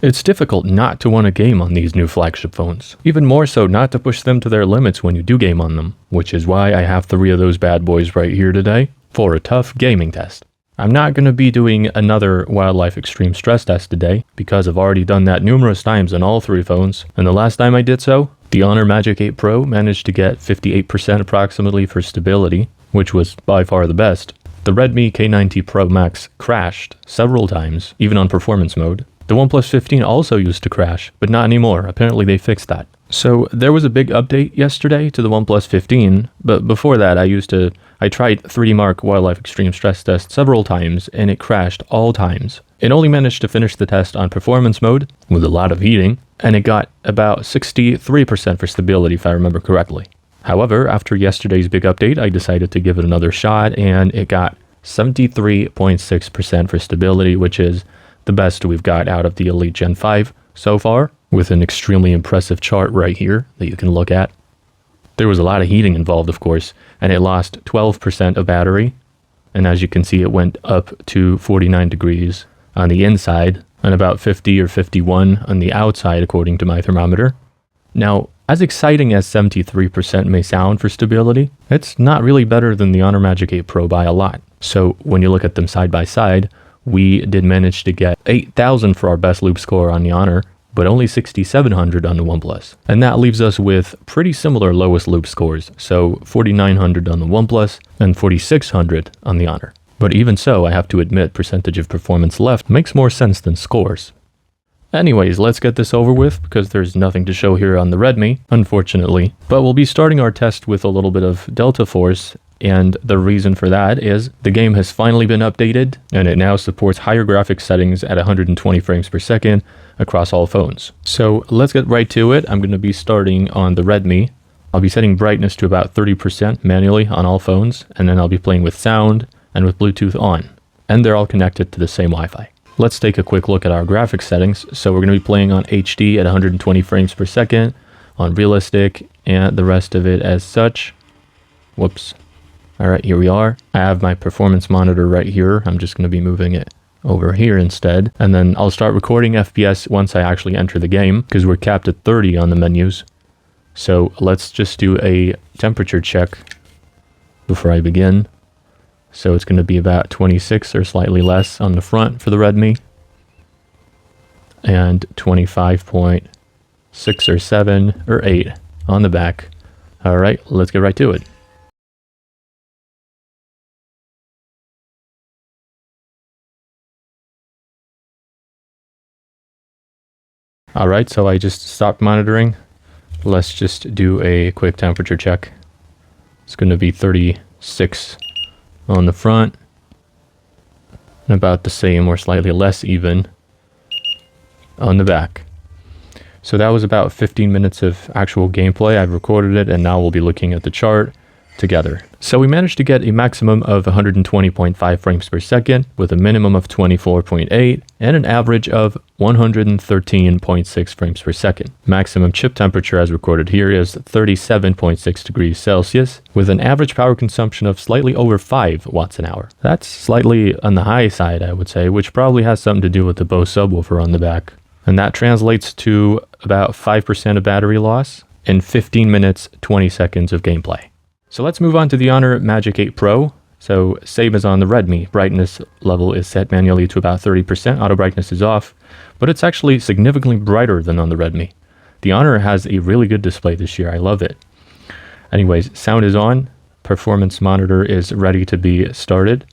It's difficult not to want to game on these new flagship phones. Even more so not to push them to their limits when you do game on them, which is why I have 3 of those bad boys right here today for a tough gaming test. I'm not going to be doing another Wildlife Extreme stress test today because I've already done that numerous times on all 3 phones, and the last time I did so, the Honor Magic 8 Pro managed to get 58% approximately for stability, which was by far the best. The Redmi K90 Pro Max crashed several times, even on performance mode. The OnePlus 15 also used to crash, but not anymore. Apparently they fixed that. So there was a big update yesterday to the OnePlus 15, but before that I tried 3D Mark Wildlife Extreme stress test several times and it crashed all times. It only managed to finish the test on performance mode with a lot of heating, and it got about 63% for stability if I remember correctly. However, after yesterday's big update, I decided to give it another shot and it got 73.6% for stability, which is the best we've got out of the Elite Gen 5 so far, with an extremely impressive chart right here that you can look at. There was a lot of heating involved, of course, and it lost 12% of battery, and as you can see, it went up to 49 degrees on the inside and about 50 or 51 on the outside according to my thermometer. Now, as exciting as 73% may sound for stability, it's not really better than the Honor Magic 8 Pro by a lot. So when you look at them side by side, we did manage to get 8,000 for our best loop score on the Honor, but only 6,700 on the OnePlus. And that leaves us with pretty similar lowest loop scores, so 4,900 on the OnePlus and 4,600 on the Honor. But even so, I have to admit percentage of performance left makes more sense than scores. Anyways, let's get this over with because there's nothing to show here on the Redmi, unfortunately. But we'll be starting our test with a little bit of Delta Force, and the reason for that is the game has finally been updated and it now supports higher graphics settings at 120 frames per second across all phones. So let's get right to it. I'm going to be starting on the Redmi. I'll be setting brightness to about 30% manually on all phones, and then I'll be playing with sound and with Bluetooth on, and they're all connected to the same Wi-Fi. Let's take a quick look at our graphics settings. So we're going to be playing on HD at 120 frames per second, on realistic, and the rest of it as such. Whoops. All right, here we are. I have my performance monitor right here. I'm just going to be moving it over here instead. And then I'll start recording FPS once I actually enter the game because we're capped at 30 on the menus. So let's just do a temperature check before I begin. So it's going to be about 26 or slightly less on the front for the Redmi, and 25.6 or 7 or 8 on the back. All right, let's get right to it. All right, so I just stopped monitoring. Let's just do a quick temperature check. It's going to be 36 on the front, and about the same or slightly less even on the back. So that was about 15 minutes of actual gameplay. I've recorded it, and now we'll be looking at the chart together. So we managed to get a maximum of 120.5 frames per second with a minimum of 24.8 and an average of 113.6 frames per second. Maximum chip temperature as recorded here is 37.6 degrees Celsius with an average power consumption of slightly over 5 watts an hour. That's slightly on the high side, I would say, which probably has something to do with the Bose subwoofer on the back. And that translates to about 5% of battery loss in 15 minutes, 20 seconds of gameplay. So let's move on to the Honor Magic 8 Pro. So same as on the Redmi, brightness level is set manually to about 30%, auto brightness is off, but it's actually significantly brighter than on the Redmi. The Honor has a really good display this year, I love it. Anyways, sound is on, performance monitor is ready to be started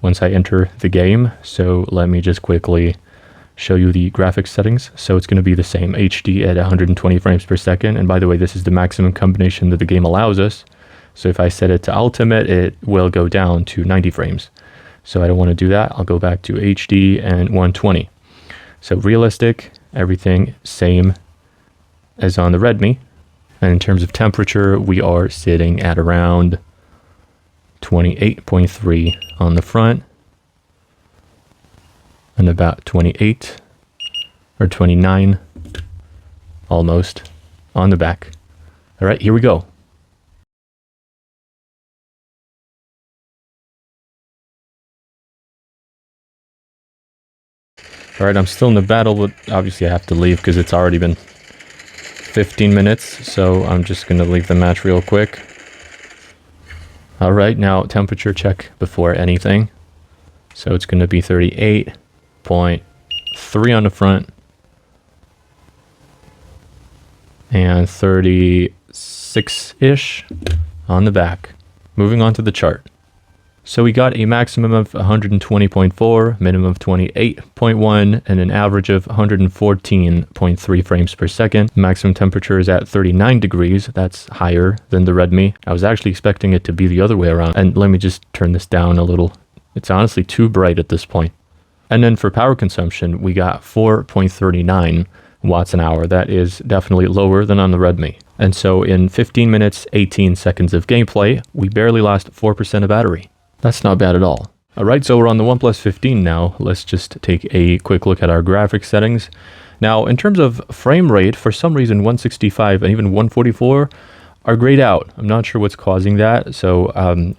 once I enter the game. So let me just quickly show you the graphics settings. So it's going to be the same, HD at 120 frames per second, and by the way, this is the maximum combination that the game allows us. So if I set it to ultimate, it will go down to 90 frames. So I don't want to do that. I'll go back to HD and 120. So realistic, everything same as on the Redmi. And in terms of temperature, we are sitting at around 28.3 on the front and about 28 or 29 almost on the back. All right, here we go. All right, I'm still in the battle, but obviously I have to leave because it's already been 15 minutes. So I'm just going to leave the match real quick. All right, now temperature check before anything. So it's going to be 38.3 on the front and 36-ish on the back. Moving on to the chart. So we got a maximum of 120.4, minimum of 28.1, and an average of 114.3 frames per second. Maximum temperature is at 39 degrees. That's higher than the Redmi. I was actually expecting it to be the other way around. And let me just turn this down a little. It's honestly too bright at this point. And then for power consumption, we got 4.39 watts an hour. That is definitely lower than on the Redmi. And so in 15 minutes, 18 seconds of gameplay, we barely lost 4% of battery. That's not bad at all. All right, so we're on the OnePlus 15 now. Let's just take a quick look at our graphics settings. Now, in terms of frame rate, for some reason, 165 and even 144 are grayed out. I'm not sure what's causing that. So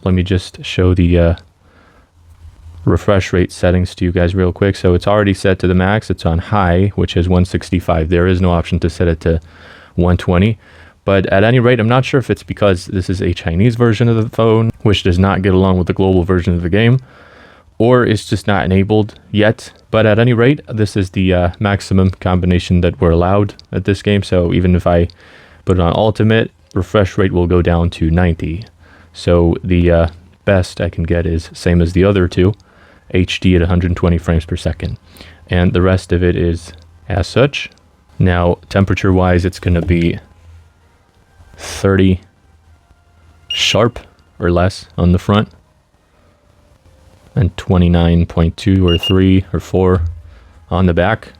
let me just show the refresh rate settings to you guys real quick. So it's already set to the max. It's on high, which is 165. There is no option to set it to 120. But at any rate, I'm not sure if it's because this is a Chinese version of the phone, which does not get along with the global version of the game, or it's just not enabled yet. But at any rate, this is the maximum combination that we're allowed at this game. So even if I put it on ultimate, refresh rate will go down to 90. So the best I can get is same as the other two, HD at 120 frames per second. And the rest of it is as such. Now, temperature-wise, it's going to be 30 sharp or less on the front, and 29.2 or 3 or 4 on the back.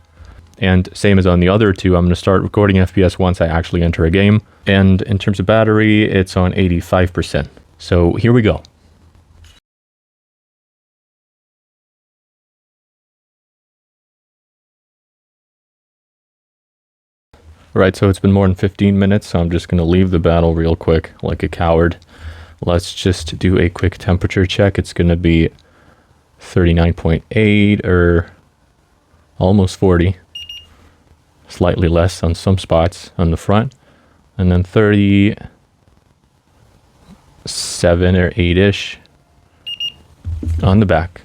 And same as on the other two, I'm going to start recording FPS once I actually enter a game. And in terms of battery, it's on 85%. So here we go. Right, so it's been more than 15 minutes, so I'm just going to leave the battle real quick, like a coward. Let's just do a quick temperature check. It's going to be 39.8 or almost 40. Slightly less on some spots on the front. And then 37 or 8-ish on the back.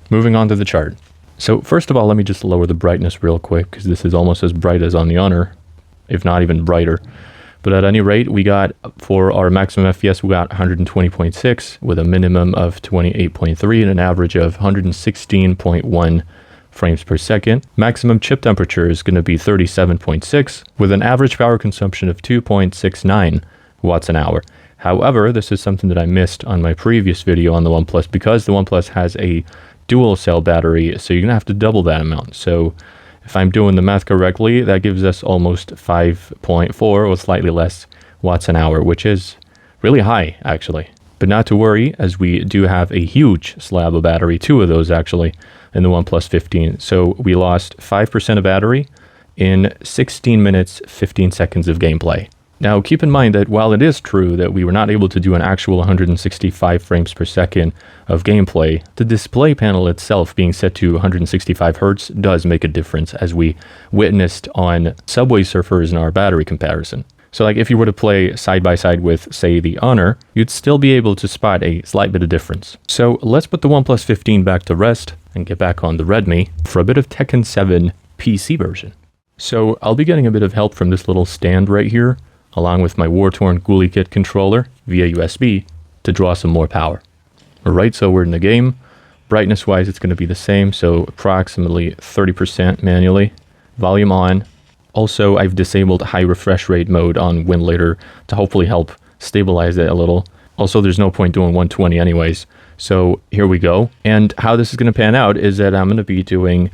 Moving on to the chart. So first of all, let me just lower the brightness real quick because this is almost as bright as on the Honor, if not even brighter. But at any rate, we got, for our maximum FPS, we got 120.6 with a minimum of 28.3 and an average of 116.1 frames per second. Maximum chip temperature is going to be 37.6 with an average power consumption of 2.69 watts an hour. However, this is something that I missed on my previous video on the OnePlus because the OnePlus has a dual cell battery, so you're gonna have to double that amount. So if I'm doing the math correctly, that gives us almost 5.4 or slightly less watts an hour, which is really high actually. But not to worry, as we do have a huge slab of battery, 2 of those actually, in the OnePlus 15. So we lost 5% of battery in 16 minutes 15 seconds of gameplay. Now, keep in mind that while it is true that we were not able to do an actual 165 frames per second of gameplay, the display panel itself being set to 165 Hertz does make a difference, as we witnessed on Subway Surfers in our battery comparison. So like if you were to play side by side with, say, the Honor, you'd still be able to spot a slight bit of difference. So let's put the OnePlus 15 back to rest and get back on the Redmi for a bit of TEKKEN 7 PC version. So I'll be getting a bit of help from this little stand right here, along with my war-torn Ghoulie Kit controller via USB to draw some more power. Alright, so we're in the game. Brightness-wise, it's going to be the same, so approximately 30% manually. Volume on. Also, I've disabled high refresh rate mode on winlator to hopefully help stabilize it a little. Also, there's no point doing 120 anyways, so here we go. And how this is going to pan out is that I'm going to be doing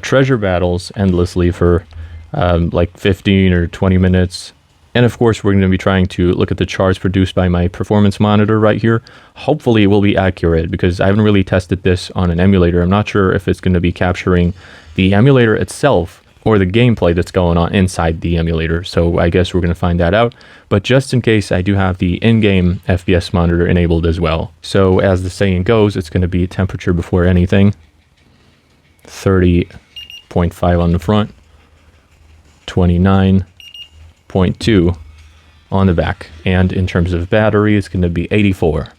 treasure battles endlessly for like 15 or 20 minutes. And of course, we're going to be trying to look at the charts produced by my performance monitor right here. Hopefully it will be accurate because I haven't really tested this on an emulator. I'm not sure if it's going to be capturing the emulator itself or the gameplay that's going on inside the emulator. So I guess we're going to find that out. But just in case, I do have the in-game FPS monitor enabled as well. So as the saying goes, it's going to be temperature before anything. 30.5 on the front, 29.2 on the back. And in terms of battery, it's going to be 84.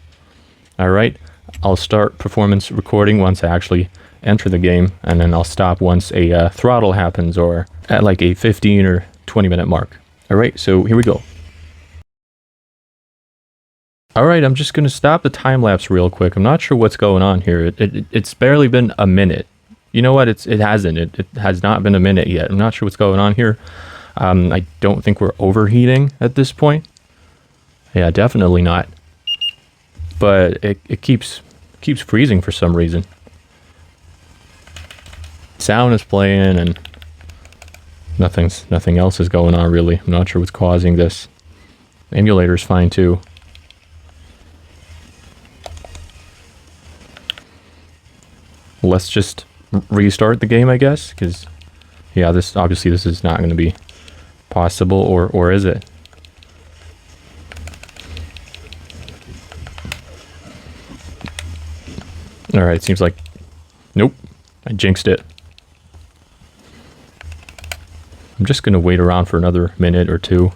All right, I'll start performance recording once I actually enter the game, and then I'll stop once a throttle happens or at like a 15 or 20 minute mark. All right, so here we go. All right, I'm just going to stop the time lapse real quick. I'm not sure what's going on here. It's barely been a minute. You know what? It hasn't. It has not been a minute yet. I'm not sure what's going on here. I don't think we're overheating at this point. Yeah, definitely not. But it keeps freezing for some reason. Sound is playing and nothing else is going on really. I'm not sure what's causing this. The emulator's fine too. Let's just restart the game, I guess, because yeah, this is not going to be possible, or is it? All right, seems like nope, I jinxed it. I'm just going to wait around for another minute or two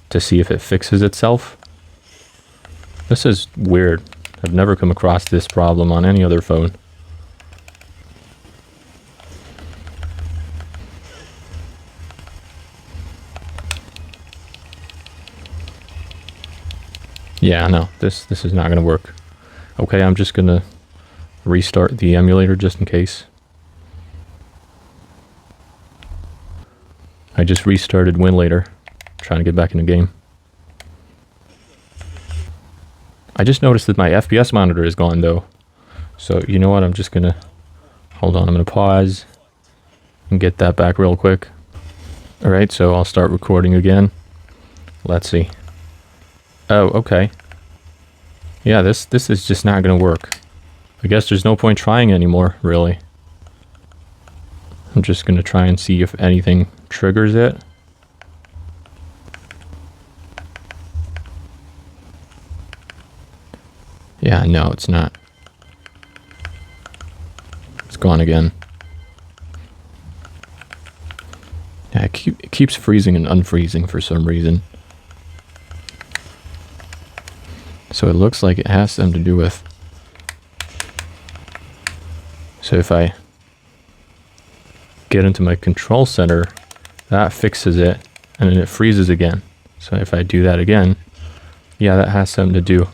to see if it fixes itself. This is weird. I've never come across this problem on any other phone. Yeah, no, this is not going to work. Okay, I'm just going to restart the emulator just in case. I just restarted winlator, trying to get back in the game. I just noticed that my FPS monitor is gone though. So you know what, I'm just going to, hold on, I'm going to pause and get that back real quick. Alright, so I'll start recording again. Let's see. Oh, okay. Yeah, this is just not going to work. I guess there's no point trying anymore, really. I'm just going to try and see if anything triggers it. Yeah, no, it's not. It's gone again. Yeah, it keeps freezing and unfreezing for some reason. So it looks like it has something to do with... So if I get into my control center, that fixes it, and then it freezes again. So if I do that again, yeah, that has something to do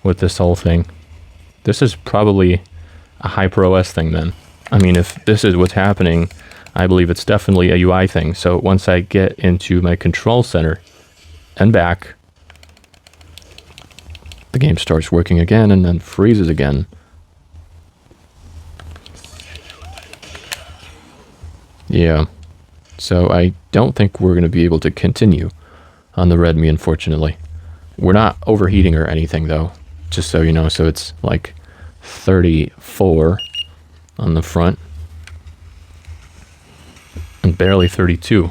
with this whole thing. This is probably a HyperOS thing then. I mean, if this is what's happening, I believe it's definitely a UI thing. So once I get into my control center and back, the game starts working again and then freezes again. Yeah, so I don't think we're going to be able to continue on the Redmi, unfortunately. We're not overheating or anything though, just so you know. So it's like 34 on the front and barely 32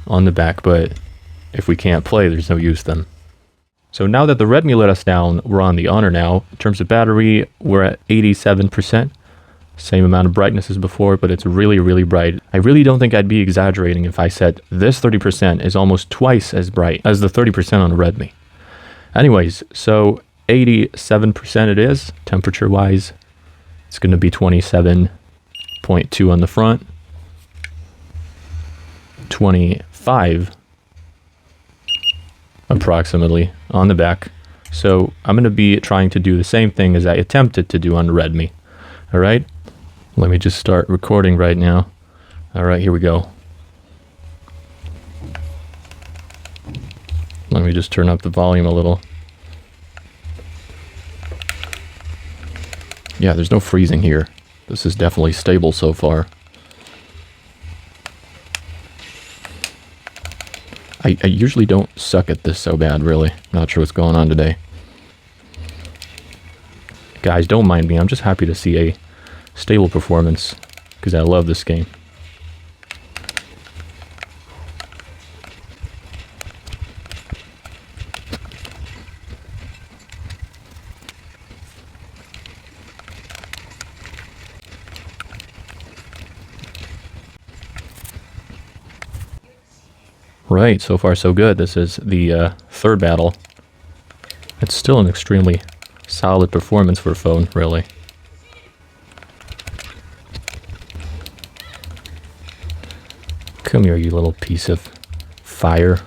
on the back, but if we can't play, there's no use then. So now that the Redmi let us down, we're on the Honor now. In terms of battery, we're at 87%. Same amount of brightness as before, but it's really, really bright. I really don't think I'd be exaggerating if I said this 30% is almost twice as bright as the 30% on a Redmi. Anyways, so 87% it is, temperature-wise. It's going to be 27.2 on the front. 25 approximately on the back. So I'm going to be trying to do the same thing as I attempted to do on the Redmi. All right, let me just start recording right now. All right, here we go. Let me just turn up the volume a little. Yeah, there's no freezing here. This is definitely stable so far. I usually don't suck at this so bad, really. Not sure what's going on today. Guys, don't mind me. I'm just happy to see a stable performance because I love this game. Right, so far so good. This is the third battle. It's still an extremely solid performance for a phone, really. Come here, you little piece of fire.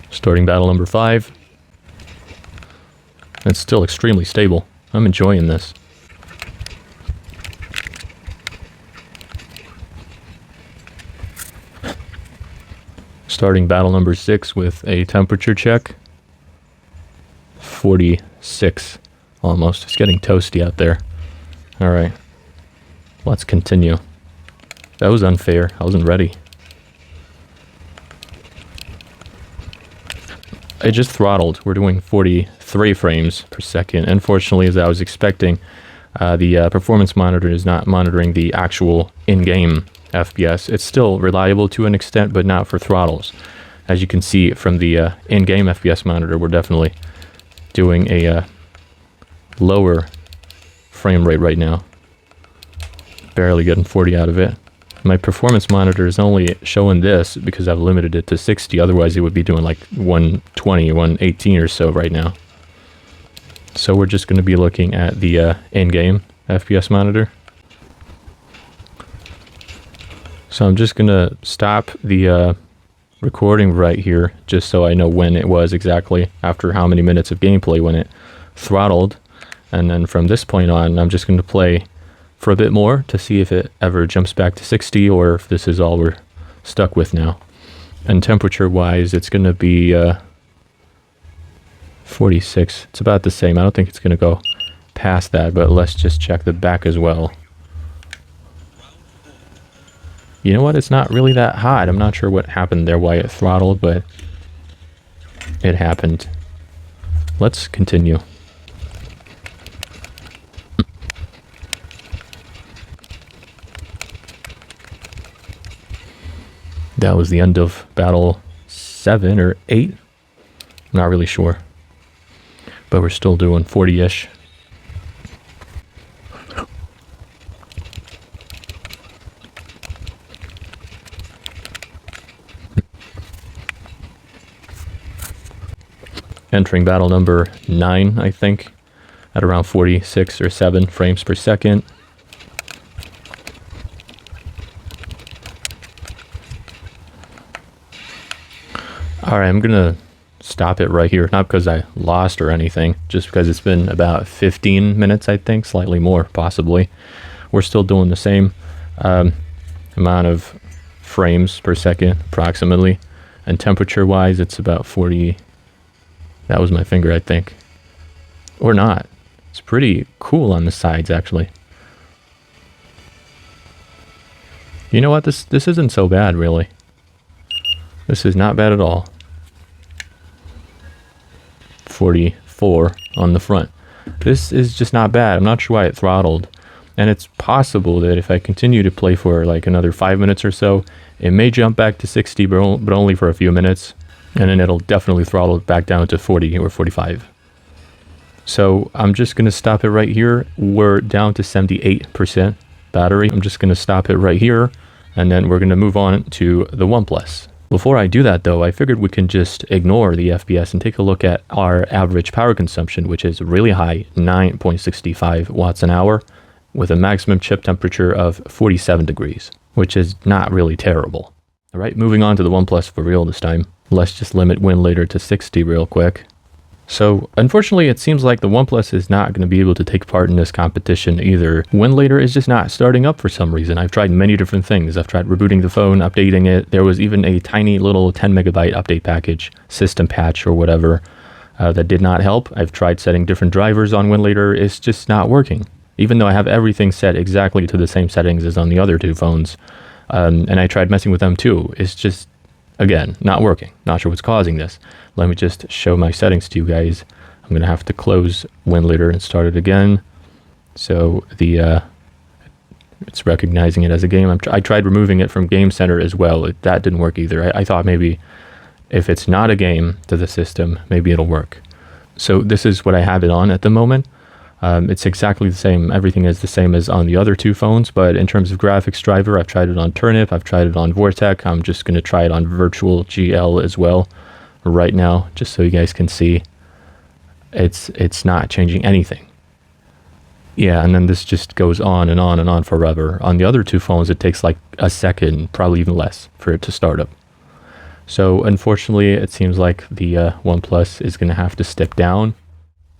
Starting battle number 5. It's still extremely stable. I'm enjoying this. Starting battle number 6 with a temperature check. 46 almost. It's getting toasty out there. Alright. Let's continue. That was unfair. I wasn't ready. I just throttled. We're doing 43 frames per second. Unfortunately, as I was expecting, the performance monitor is not monitoring the actual in-game FPS. It's still reliable to an extent, but not for throttles. As you can see from the in-game FPS monitor, we're definitely doing a lower frame rate right now. Barely getting 40 out of it. My performance monitor is only showing this because I've limited it to 60. Otherwise, it would be doing like 120, 118 or so right now. So we're just going to be looking at the in-game FPS monitor. So I'm just going to stop the recording right here, just so I know when it was exactly, after how many minutes of gameplay when it throttled. And then from this point on, I'm just going to play for a bit more to see if it ever jumps back to 60 or if this is all we're stuck with now. And temperature wise, it's going to be 46. It's about the same. I don't think it's going to go past that, but let's just check the back as well. You know what? It's not really that hot. I'm not sure what happened there, why it throttled, but it happened. Let's continue. That was the end of battle 7 or 8. Not really sure. But we're still doing 40-ish. Entering battle number 9, I think, at around 46 or 7 frames per second. Alright, I'm gonna stop it right here, not because I lost or anything, just because it's been about 15 minutes, I think, slightly more, possibly. We're still doing the same amount of frames per second, approximately, and temperature-wise, it's about 40. That was my finger, I think. Or not. It's pretty cool on the sides, actually. You know what? This isn't so bad, really. This is not bad at all. 44 on the front. This is just not bad. I'm not sure why it throttled. And it's possible that if I continue to play for like another 5 minutes or so, it may jump back to 60, but only for a few minutes. And then it'll definitely throttle back down to 40 or 45. So I'm just going to stop it right here. We're down to 78% battery. I'm just going to stop it right here. And then we're going to move on to the OnePlus. Before I do that though, I figured we can just ignore the FPS and take a look at our average power consumption, which is really high, 9.65 watts an hour, with a maximum chip temperature of 47 degrees, which is not really terrible. All right, moving on to the OnePlus for real this time. Let's just limit winlator to 60 real quick. So, unfortunately, it seems like the OnePlus is not going to be able to take part in this competition either. winlator is just not starting up for some reason. I've tried many different things. I've tried rebooting the phone, updating it. There was even a tiny little 10 megabyte update package, system patch or whatever, that did not help. I've tried setting different drivers on winlator. It's just not working. Even though I have everything set exactly to the same settings as on the other two phones. And I tried messing with them too. It's just, again, not working. Not sure what's causing this. Let me just show my settings to you guys. I'm going to have to close winlator and start it again. So the It's recognizing it as a game. I tried removing it from Game Center as well. That didn't work either. I thought maybe if it's not a game to the system, maybe it'll work. So this is what I have it on at the moment. It's exactly the same. Everything is the same as on the other two phones, but in terms of graphics driver, I've tried it on Turnip, I've tried it on Vortex. I'm just going to try it on Virtual GL as well right now, just so you guys can see. It's not changing anything. Yeah, and then this just goes on and on and on forever. On the other two phones, it takes like a second, probably even less, for it to start up. So unfortunately, it seems like the OnePlus is going to have to step down,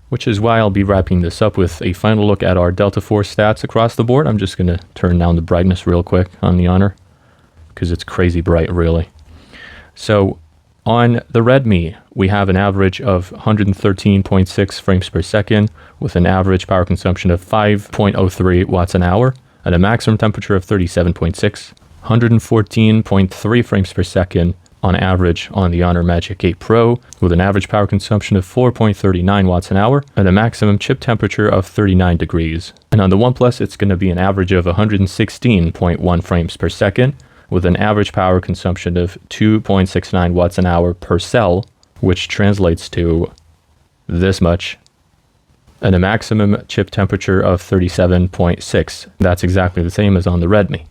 which is why I'll be wrapping this up with a final look at our Delta Force stats across the board. I'm just going to turn down the brightness real quick on the Honor, because it's crazy bright, really. So on the Redmi, we have an average of 113.6 frames per second with an average power consumption of 5.03 watts an hour and a maximum temperature of 37.6, 114.3 frames per second on average on the Honor Magic 8 Pro with an average power consumption of 4.39 watts an hour and a maximum chip temperature of 39 degrees. And on the OnePlus, it's going to be an average of 116.1 frames per second with an average power consumption of 2.69 watts an hour per cell, which translates to this much, and a maximum chip temperature of 37.6. That's exactly the same as on the Redmi.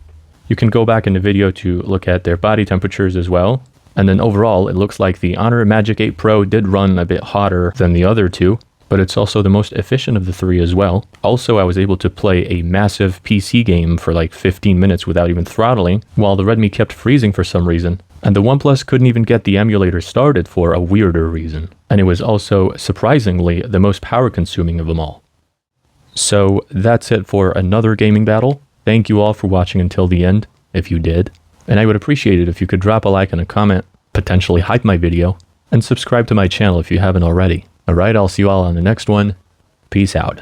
You can go back in the video to look at their body temperatures as well. And then overall, it looks like the Honor Magic 8 Pro did run a bit hotter than the other two, but it's also the most efficient of the three as well. Also, I was able to play a massive PC game for like 15 minutes without even throttling, while the Redmi kept freezing for some reason. And the OnePlus couldn't even get the emulator started for a weirder reason. And it was also, surprisingly, the most power consuming of them all. So that's it for another gaming battle. Thank you all for watching until the end, if you did. And I would appreciate it if you could drop a like and a comment, potentially hype my video, and subscribe to my channel if you haven't already. Alright, I'll see you all on the next one. Peace out.